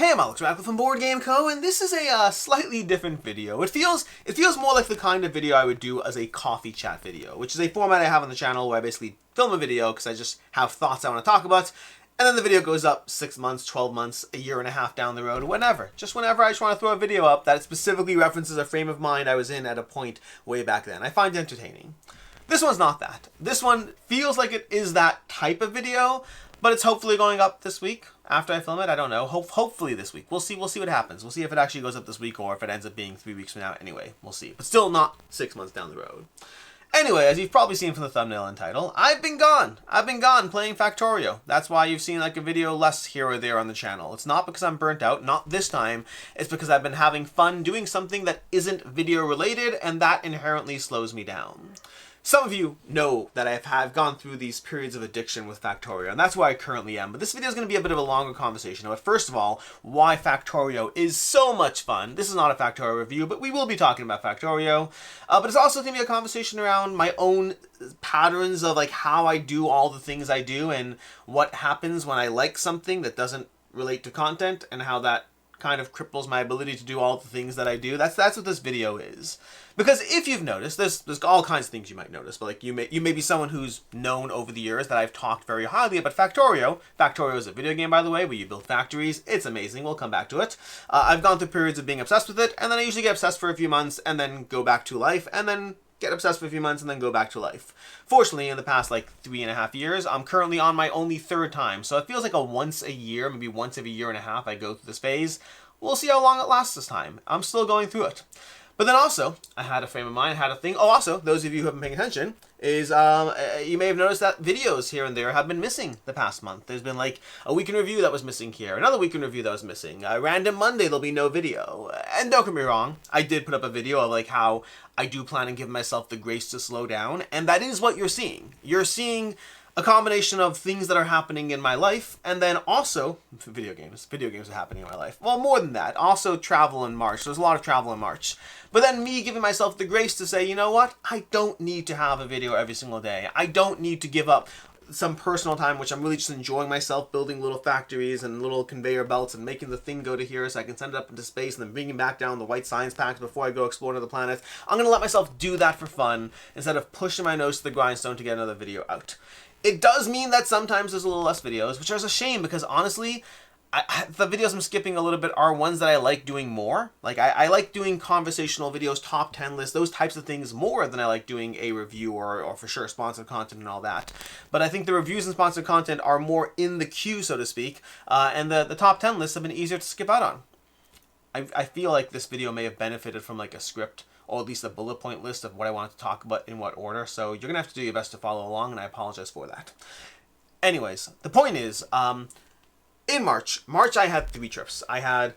Hey, I'm Alex Radcliffe from Board Game Co, and this is a slightly different video. It feels more like the kind of video I would do as a coffee chat video, which is a format I have on the channel where I basically film a video because I just have thoughts I want to talk about, and then the video goes up 6 months, 12 months, a year and a half down the road, whenever. Just whenever I just want to throw a video up that specifically references a frame of mind I was in at a point way back then. I find it entertaining. This one's not that. This one feels like it is that type of video, but it's hopefully going up this week after I film it. I don't know. Hopefully this week. We'll see what happens. We'll see if it actually goes up this week or if it ends up being 3 weeks from now. Anyway, we'll see. But still not 6 months down the road. Anyway, as you've probably seen from the thumbnail and title, I've been gone. I've been gone playing Factorio. That's why you've seen like a video less here or there on the channel. It's not because I'm burnt out, not this time. It's because I've been having fun doing something that isn't video related, and that inherently slows me down. Some of you know that I've gone through these periods of addiction with Factorio, and that's where I currently am. But this video is going to be a bit of a longer conversation about, first of all, why Factorio is so much fun. This is not a Factorio review, but we will be talking about Factorio. But it's also going to be a conversation around my own patterns of like how I do all the things I do and what happens when I like something that doesn't relate to content and how that kind of cripples my ability to do all the things that I do. That's what this video is. Because if you've noticed, there's all kinds of things you might notice, but like you may be someone who's known over the years that I've talked very highly about Factorio. Factorio is a video game, by the way, where you build factories. It's amazing. We'll come back to it. I've gone through periods of being obsessed with it, and then I usually get obsessed for a few months and then go back to life, and then get obsessed for a few months and then go back to life. Fortunately, in the past like 3.5 years, I'm currently on my only third time, so it feels like a once a year, maybe once every year and a half I go through this phase. We'll see how long it lasts this time. I'm still going through it. But then also, I had a frame of mind, I had a thing. Oh, also, those of you who have been paying attention, is you may have noticed that videos here and there have been missing the past month. There's been like a week in review that was missing here, another week in review that was missing. Random Monday, there'll be no video. And don't get me wrong, I did put up a video of like how I do plan on giving myself the grace to slow down, and that is what you're seeing. You're seeing a combination of things that are happening in my life, and then also video games. Video games are happening in my life. Well, more than that, also travel in March. There's a lot of travel in March. But then me giving myself the grace to say, you know what? I don't need to have a video every single day. I don't need to give up some personal time, which I'm really just enjoying myself, building little factories and little conveyor belts and making the thing go to here so I can send it up into space and then bringing back down the white science packs before I go explore another planet. I'm going to let myself do that for fun instead of pushing my nose to the grindstone to get another video out. It does mean that sometimes there's a little less videos, which is a shame because honestly, the videos I'm skipping a little bit are ones that I like doing more. Like I like doing conversational videos, top 10 lists, those types of things more than I like doing a review or for sure sponsored content and all that. But I think the reviews and sponsored content are more in the queue, so to speak, and the top 10 lists have been easier to skip out on. I feel like this video may have benefited from like a script, or at least a bullet point list of what I wanted to talk about in what order. So you're going to have to do your best to follow along, and I apologize for that. Anyways, the point is, in March I had 3 trips. I had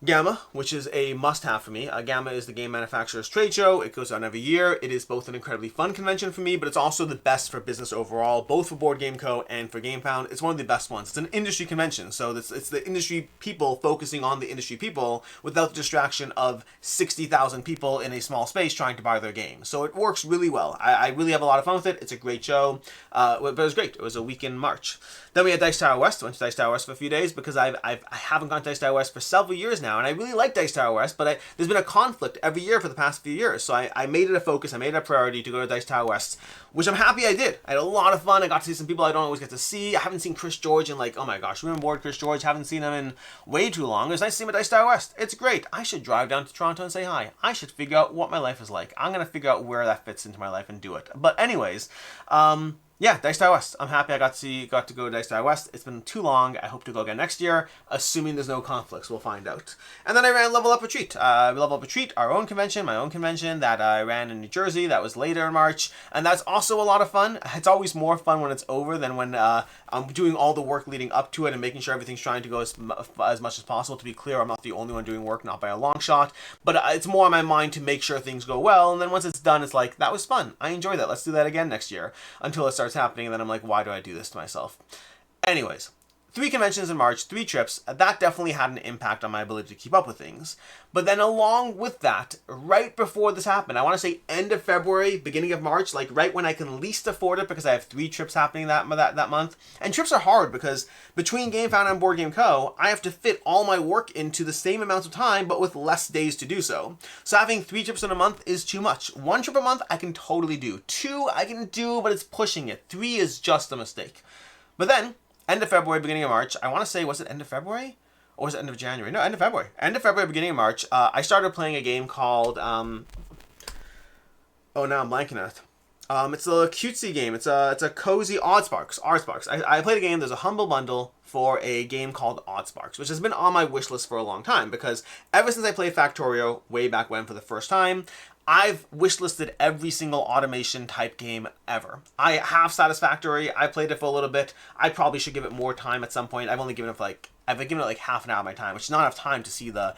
Gamma, which is a must-have for me. Gamma is the game manufacturer's trade show. It goes on every year. It is both an incredibly fun convention for me, but it's also the best for business overall, both for Board Game Co. and for GamePound. It's one of the best ones. It's an industry convention, so it's the industry people focusing on the industry people without the distraction of 60,000 people in a small space trying to buy their game. So it works really well. I really have a lot of fun with it. It's a great show, but it was great. It was a week in March. Then we had Dice Tower West. I went to Dice Tower West for a few days because I haven't gone to Dice Tower West for several years now, and I really like Dice Tower West, but there's been a conflict every year for the past few years, so I made it a focus, I made it a priority to go to Dice Tower West, which I'm happy I did. I had a lot of fun. I got to see some people I don't always get to see. I haven't seen Chris George in like, oh my gosh, we're on board Chris George, haven't seen him in way too long. It was nice to see him at Dice Tower West. It's great. I should drive down to Toronto and say hi. I should figure out what my life is like. I'm going to figure out where that fits into my life and do it. But anyways, yeah, Dice Tower West. I'm happy I got to go to Dice Tower West. It's been too long. I hope to go again next year, assuming there's no conflicts. We'll find out. And then I ran Level Up Retreat. Level Up Retreat, our own convention, my own convention that I ran in New Jersey. That was later in March, and that's also a lot of fun. It's always more fun when it's over than when I'm doing all the work leading up to it and making sure everything's trying to go as much as possible. To be clear, I'm not the only one doing work, not by a long shot, but it's more on my mind to make sure things go well, and then once it's done, it's like, that was fun. I enjoyed that. Let's do that again next year, until it starts happening, and then I'm like, why do I do this to myself? Anyways, 3 conventions in March, 3 trips, that definitely had an impact on my ability to keep up with things. But then along with that, right before this happened, I want to say end of February, beginning of March, like right when I can least afford it because I have 3 trips happening that month. And trips are hard because between GameFound and Board Game Co., I have to fit all my work into the same amount of time, but with less days to do so. So having 3 trips in a month is too much. 1 trip a month, I can totally do. 2, I can do, but it's pushing it. 3 is just a mistake. But then, end of February, beginning of March, I want to say, was it end of February? Or was it end of January? No, end of February. End of February, beginning of March, I started playing a game called, oh, now I'm blanking on it. It's a cutesy game. It's a cozy Oddsparks. I played a game, there's a humble bundle for a game called Oddsparks, which has been on my wish list for a long time, because ever since I played Factorio way back when for the first time, I've wishlisted every single automation type game ever. I have Satisfactory. I played it for a little bit. I probably should give it more time at some point. I've given it like half an hour of my time, which is not enough time to see the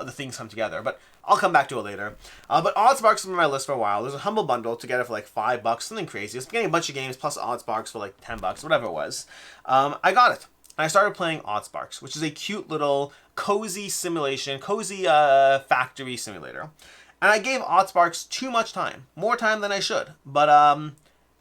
things come together. But I'll come back to it later. But Oddsparks has been on my list for a while. There's a humble bundle to get it for like $5, something crazy. It's getting a bunch of games plus Oddsparks for like $10, whatever it was. I got it. And I started playing Oddsparks, which is a cute little cozy simulation, factory simulator. And I gave Oddsparks too much time, more time than I should. But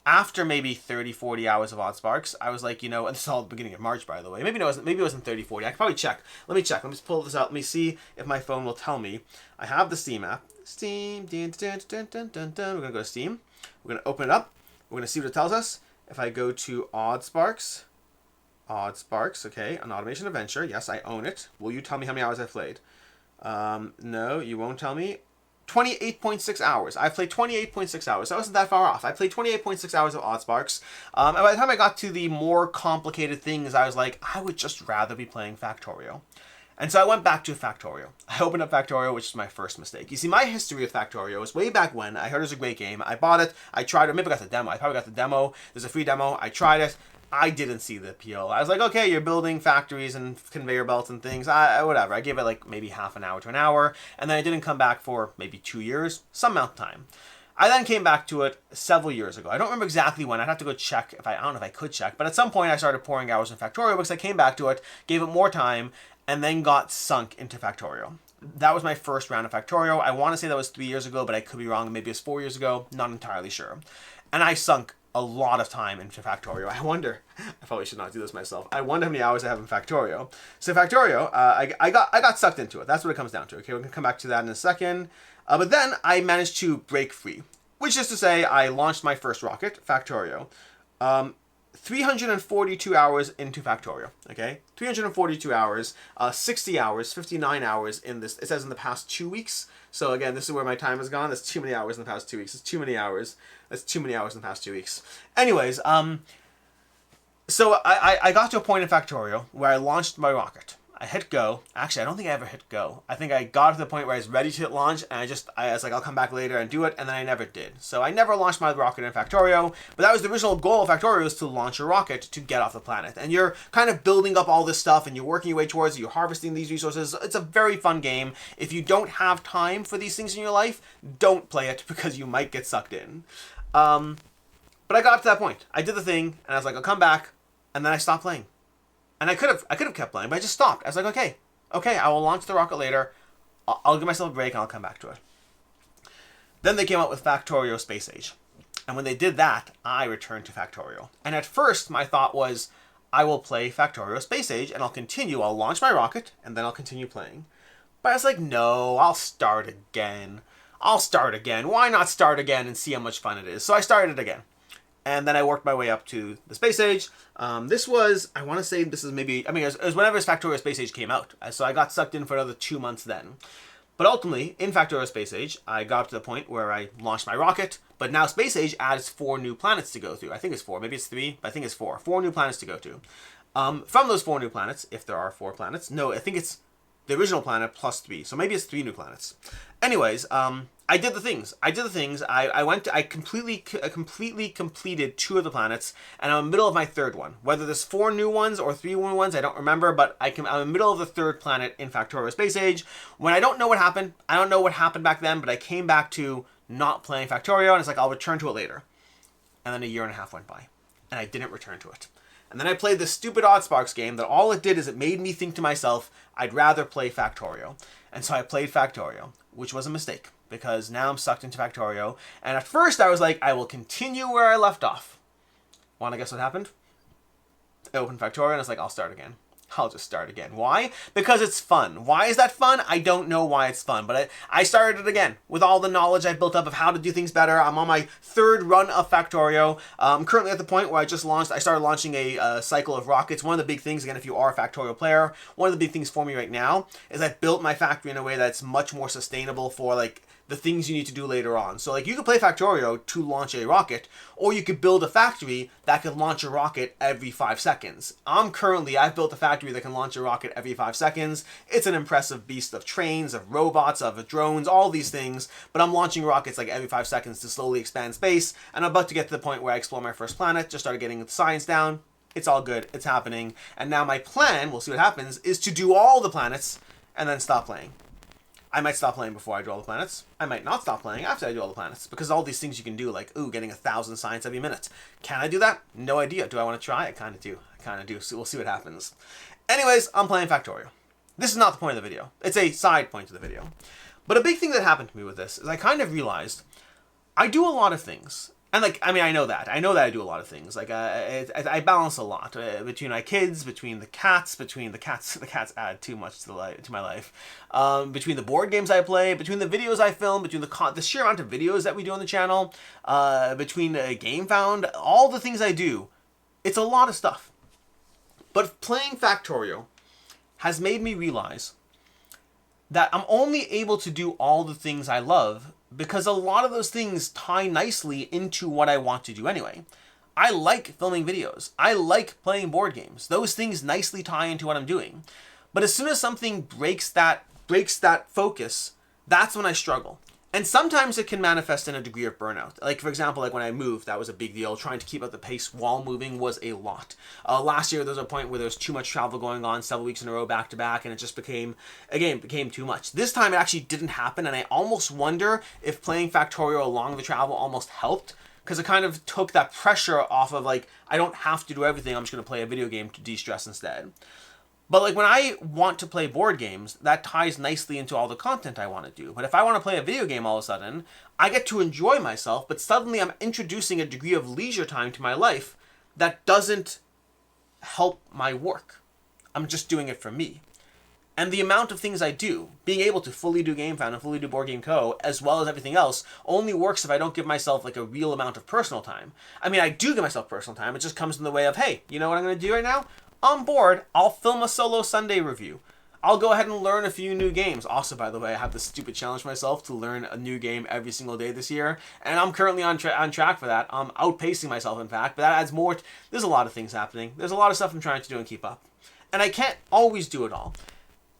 after maybe 30, 40 hours of Oddsparks, I was like, and this is all the beginning of March, by the way. Maybe it wasn't 30, 40. I could probably check. Let me check. Let me just pull this out. Let me see if my phone will tell me. I have the Steam app. Steam. We're going to go to Steam. We're going to open it up. We're going to see what it tells us. If I go to Oddsparks, okay, an automation adventure. Yes, I own it. Will you tell me how many hours I've played? No, you won't tell me. 28.6 hours. I've played 28.6 hours. That wasn't that far off. I played 28.6 hours of Oddsparks. And by the time I got to the more complicated things, I was like, I would just rather be playing Factorio. And so I went back to Factorio. I opened up Factorio, which is my first mistake. You see, my history with Factorio is way back when. I heard it was a great game. I bought it. I tried it. Maybe I got the demo. I probably got the demo. There's a free demo. I tried it. I didn't see the appeal. I was like, okay, you're building factories and conveyor belts and things. Whatever. I gave it like maybe half an hour to an hour. And then I didn't come back for maybe 2 years, some amount of time. I then came back to it several years ago. I don't remember exactly when. I'd have to go check. I don't know if I could check. But at some point, I started pouring hours in Factorio because I came back to it, gave it more time, and then got sunk into Factorio. That was my first round of Factorio. I want to say that was 3 years ago, but I could be wrong. Maybe it was 4 years ago. Not entirely sure. And I sunk a lot of time into Factorio. I wonder, I probably should not do this myself. I wonder how many hours I have in Factorio. So Factorio, I got sucked into it. That's what it comes down to. Okay, we're gonna come back to that in a second. But then I managed to break free, which is to say I launched my first rocket, Factorio. 342 hours into Factorio, okay? 342 hours, 60 hours, 59 hours in this, it says in the past 2 weeks. So again, this is where my time has gone. That's too many hours in the past 2 weeks. It's too many hours. That's too many hours in the past 2 weeks. Anyways, so I got to a point in Factorio where I launched my rocket. I hit go. Actually, I don't think I ever hit go. I think I got to the point where I was ready to hit launch, and I was like, I'll come back later and do it, and then I never did. So I never launched my rocket in Factorio, but that was the original goal of Factorio, was to launch a rocket to get off the planet. And you're kind of building up all this stuff, and you're working your way towards it, you're harvesting these resources. It's a very fun game. If you don't have time for these things in your life, don't play it, because you might get sucked in. But I got up to that point. I did the thing, and I was like, I'll come back, and then I stopped playing. And I could have kept playing, but I just stopped. I was like, okay, I will launch the rocket later. I'll give myself a break and I'll come back to it. Then they came out with Factorio Space Age. And when they did that, I returned to Factorio. And at first, my thought was, I will play Factorio Space Age and I'll continue. I'll launch my rocket and then I'll continue playing. But I was like, no, I'll start again. Why not start again and see how much fun it is? So I started again. And then I worked my way up to the Space Age. This was, I want to say this is maybe, it was whenever Factorio Space Age came out. So I got sucked in for another 2 months then. But ultimately, in Factorio Space Age, I got to the point where I launched my rocket. But now Space Age adds 4 new planets to go through. I think it's 4, maybe it's 3, but I think it's 4. 4 new planets to go to. From those 4 new planets, if there are 4 planets, no, I think it's the original planet plus 3. So maybe it's 3 new planets. Anyways, I did the things. I completely completed 2 of the planets, and I'm in the middle of my 3rd one. Whether there's 4 new ones or 3 new ones, I don't remember, but I'm in the middle of the 3rd planet in Factorio Space Age. When I don't know what happened, I don't know what happened back then, but I came back to not playing Factorio, and it's like, I'll return to it later. And then a year and a half went by, and I didn't return to it. And then I played this stupid Oddsparks game that all it did is it made me think to myself, I'd rather play Factorio. And so I played Factorio, which was a mistake, because now I'm sucked into Factorio. And at first I was like, I will continue where I left off. Want to guess what happened? I opened Factorio and I was like, I'll start again. I'll just start again. Why? Because it's fun. Why is that fun? I don't know why it's fun, but I started it again with all the knowledge I've built up of how to do things better. I'm on my third run of Factorio. I'm currently at the point where I started launching a cycle of rockets. One of the big things, again, if you are a Factorio player, one of the big things for me right now is I've built my factory in a way that's much more sustainable for like the things you need to do later on. So like you could play Factorio to launch a rocket, or you could build a factory that could launch a rocket every 5 seconds. I've built a factory that can launch a rocket every 5 seconds. It's an impressive beast of trains, of robots, of drones, all these things, but I'm launching rockets like every 5 seconds to slowly expand space, and I'm about to get to the point where I explore my first planet, just started getting the science down. It's all good, it's happening, and now my plan, we'll see what happens, is to do all the planets and then stop playing. I might stop playing before I do all the planets. I might not stop playing after I do all the planets, because all these things you can do, like, getting 1,000 science every minute. Can I do that? No idea. Do I want to try? I kind of do. So we'll see what happens. Anyways, I'm playing Factorio. This is not the point of the video. It's a side point of the video. But a big thing that happened to me with this is I kind of realized I do a lot of things. And like, I mean, I know that I do a lot of things. Like, I balance a lot between my kids, between the cats, the cats add too much to my life. Between the board games I play, between the videos I film, between the sheer amount of videos that we do on the channel, between GameFound, all the things I do, it's a lot of stuff. But playing Factorio has made me realize that I'm only able to do all the things I love because a lot of those things tie nicely into what I want to do anyway. I like filming videos. I like playing board games. Those things nicely tie into what I'm doing. But as soon as something breaks that focus, that's when I struggle. And sometimes it can manifest in a degree of burnout. Like, for example, like when I moved, that was a big deal. Trying to keep up the pace while moving was a lot. Last year, there was a point where there was too much travel going on several weeks in a row, back to back, and it just became too much. This time, it actually didn't happen, and I almost wonder if playing Factorio along the travel almost helped, because it kind of took that pressure off of, like, I don't have to do everything. I'm just going to play a video game to de-stress instead. But like when I want to play board games, that ties nicely into all the content I want to do. But if I want to play a video game all of a sudden, I get to enjoy myself, but suddenly I'm introducing a degree of leisure time to my life that doesn't help my work. I'm just doing it for me. And the amount of things I do, being able to fully do GameFound and fully do Board Game Co., as well as everything else, only works if I don't give myself like a real amount of personal time. I mean, I do give myself personal time. It just comes in the way of, hey, you know what I'm going to do right now? On board, I'll film a solo Sunday review. I'll go ahead and learn a few new games. Also, by the way, I have this stupid challenge myself to learn a new game every single day this year, and I'm currently on track for that. I'm outpacing myself, in fact, but that adds more. There's a lot of things happening. There's a lot of stuff I'm trying to do and keep up, and I can't always do it all.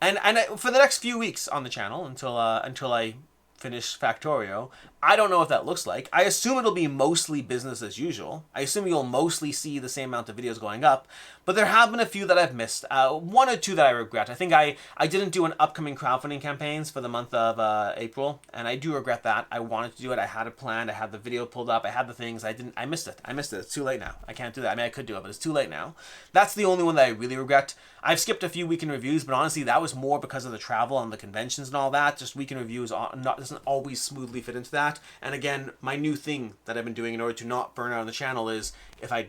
And for the next few weeks on the channel, until I finish Factorio, I don't know what that looks like. I assume it'll be mostly business as usual. I assume you'll mostly see the same amount of videos going up, but there have been a few that I've missed. One or two that I regret. I think I didn't do an upcoming crowdfunding campaigns for the month of April, and I do regret that. I wanted to do it. I had it planned. I had the video pulled up. I had the things. I missed it. It's too late now. I can't do that. I mean, I could do it, but it's too late now. That's the only one that I really regret. I've skipped a few weekend reviews, but honestly, that was more because of the travel and the conventions and all that. Just weekend reviews doesn't always smoothly fit into that. And again, my new thing that I've been doing in order to not burn out on the channel is if I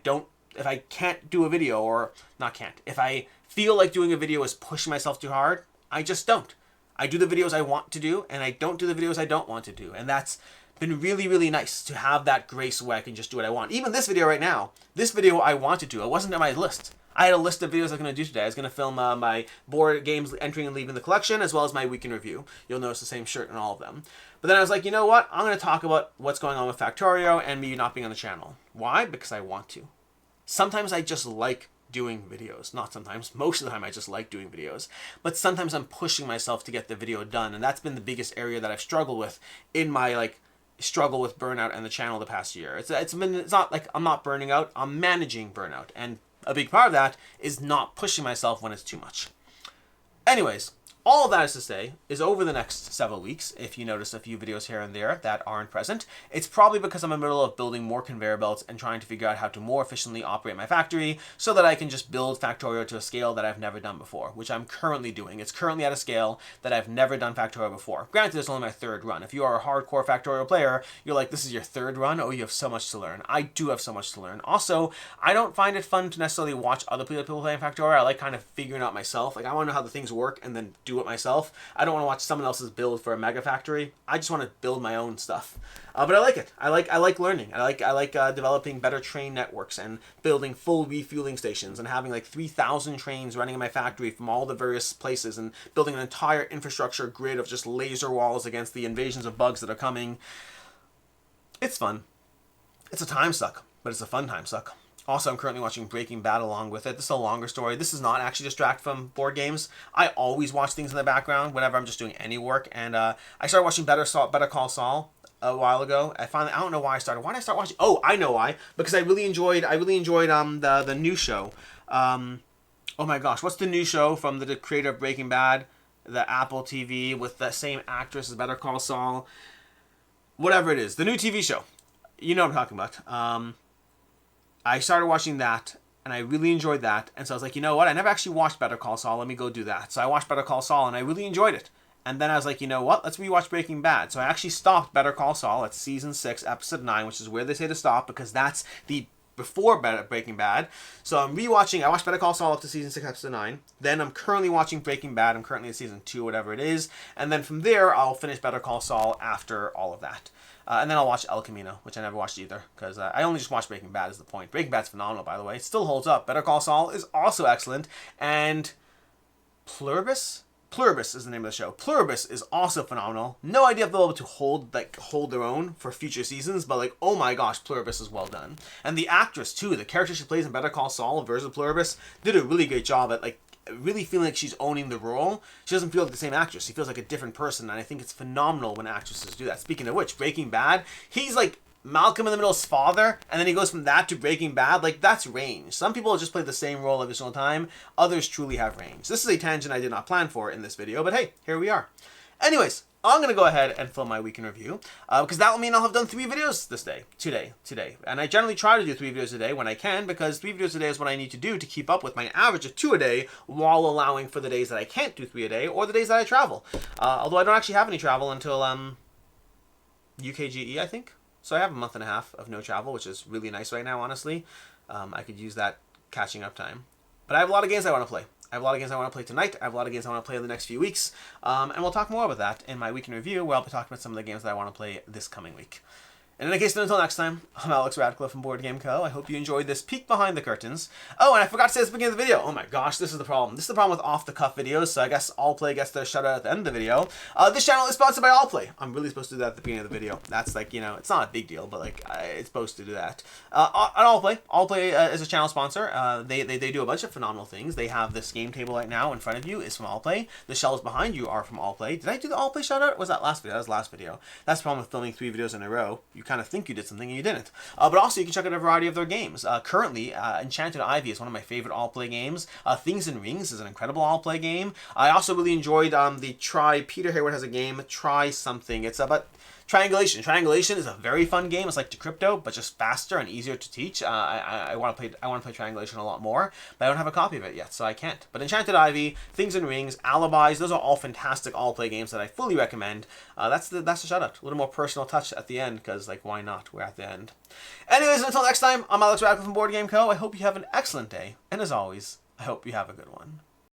can't do a video, or if I feel like doing a video is pushing myself too hard, I just don't. I do the videos I want to do, and I don't do the videos I don't want to do. And that's been really, really nice to have that grace where I can just do what I want. Even this video right now, this video I want to do, it wasn't on my list. I had a list of videos I was going to do today. I was going to film my board games entering and leaving the collection, as well as my weekend review. You'll notice the same shirt in all of them. But then I was like, you know what? I'm going to talk about what's going on with Factorio and me not being on the channel. Why? Because I want to. Sometimes I just like doing videos. Not sometimes. Most of the time I just like doing videos. But sometimes I'm pushing myself to get the video done. And that's been the biggest area that I've struggled with in my struggle with burnout and the channel the past year. It's not like I'm not burning out. I'm managing burnout. And a big part of that is not pushing myself when it's too much. Anyways, All of that is to say is over the next several weeks, if you notice a few videos here and there that aren't present, it's probably because I'm in the middle of building more conveyor belts and trying to figure out how to more efficiently operate my factory so that I can just build Factorio to a scale that I've never done before, which I'm currently doing. It's currently at a scale that I've never done Factorio before. Granted, it's only my third run. If you are a hardcore Factorio player, you're like, this is your third run? Oh, you have so much to learn. I do have so much to learn. Also, I don't find it fun to necessarily watch other people playing Factorio. I like kind of figuring out myself. Like, I want to know how the things work and then do it myself. I don't want to watch someone else's build for a mega factory. I just want to build my own stuff. But I like it. I like learning. I like developing better train networks and building full refueling stations and having like 3,000 trains running in my factory from all the various places and building an entire infrastructure grid of just laser walls against the invasions of bugs that are coming. It's fun. It's a time suck, but it's a fun time suck. Also, I'm currently watching Breaking Bad along with it. This is a longer story. This does not actually distract from board games. I always watch things in the background whenever I'm just doing any work. And I started watching Better Call Saul a while ago. I don't know why I started. Why did I start watching? Oh, I know why. Because I really enjoyed the new show. Oh my gosh, what's the new show from the creator of Breaking Bad? The Apple TV with the same actress as Better Call Saul. Whatever it is, the new TV show. You know what I'm talking about. I started watching that, and I really enjoyed that. And so I was like, you know what? I never actually watched Better Call Saul. Let me go do that. So I watched Better Call Saul, and I really enjoyed it. And then I was like, you know what? Let's rewatch Breaking Bad. So I actually stopped Better Call Saul at season 6, episode 9, which is where they say to stop, because that's the before Breaking Bad. So I'm rewatching. I watched Better Call Saul up to season 6, episode 9. Then I'm currently watching Breaking Bad. I'm currently at season 2, whatever it is. And then from there, I'll finish Better Call Saul after all of that. And then I'll watch El Camino, which I never watched either, because I only just watched Breaking Bad is the point. Breaking Bad's phenomenal, by the way. It still holds up. Better Call Saul is also excellent. And Pluribus? Pluribus is the name of the show. Pluribus is also phenomenal. No idea if they'll be able to hold their own for future seasons, but like, oh my gosh, Pluribus is well done. And the actress, too, the character she plays in Better Call Saul versus Pluribus, did a really great job at like really feeling like she's owning the role. She doesn't feel like the same actress. She feels like a different person, and I think it's phenomenal when actresses do that. Speaking of which, Breaking Bad, he's like Malcolm in the Middle's father, and then he goes from that to Breaking Bad. Like, that's range. Some people just play the same role every single time. Others truly have range. This is a tangent I did not plan for in this video, but hey, here we are. Anyways, I'm going to go ahead and film my week in review, because that will mean I'll have done 3 videos today. And I generally try to do 3 videos a day when I can, because 3 videos a day is what I need to do to keep up with my average of 2 a day, while allowing for the days that I can't do 3 a day, or the days that I travel. Although I don't actually have any travel until UKGE, I think. So I have a month and a half of no travel, which is really nice right now, honestly. I could use that catching up time. But I have a lot of games I want to play. I have a lot of games I want to play tonight. I have a lot of games I want to play in the next few weeks. And we'll talk more about that in my week in review, where I'll be talking about some of the games that I want to play this coming week. And in any case, until next time, I'm Alex Radcliffe from Board Game Co. I hope you enjoyed this peek behind the curtains. Oh, and I forgot to say this at the beginning of the video. Oh my gosh, this is the problem. This is the problem with off-the-cuff videos, so I guess AllPlay gets their shout-out at the end of the video. This channel is sponsored by AllPlay. I'm really supposed to do that at the beginning of the video. That's like, you know, it's not a big deal, but like, it's supposed to do that. AllPlay is a channel sponsor. They do a bunch of phenomenal things. They have this game table right now in front of you is from AllPlay. The shelves behind you are from AllPlay. Did I do the AllPlay shout-out? Or was that last video? That was the last video. That's the problem with filming 3 videos in a row. You kind of think you did something and you didn't. But also you can check out a variety of their games. Currently, Enchanted Ivy is one of my favorite AllPlay games. Things and Rings is an incredible AllPlay game. I also really enjoyed Peter Hayward has a game, Try Something. It's about Triangulation. Triangulation is a very fun game. It's like Decrypto, but just faster and easier to teach. I want to play Triangulation a lot more, but I don't have a copy of it yet, so I can't. But Enchanted Ivy, Things and Rings, Alibis, those are all fantastic AllPlay games that I fully recommend. That's the shout out. A little more personal touch at the end, because like, why not? We're at the end. Anyways, until next time, I'm Alex Radcliffe from Board Game Co. I hope you have an excellent day, and as always, I hope you have a good one.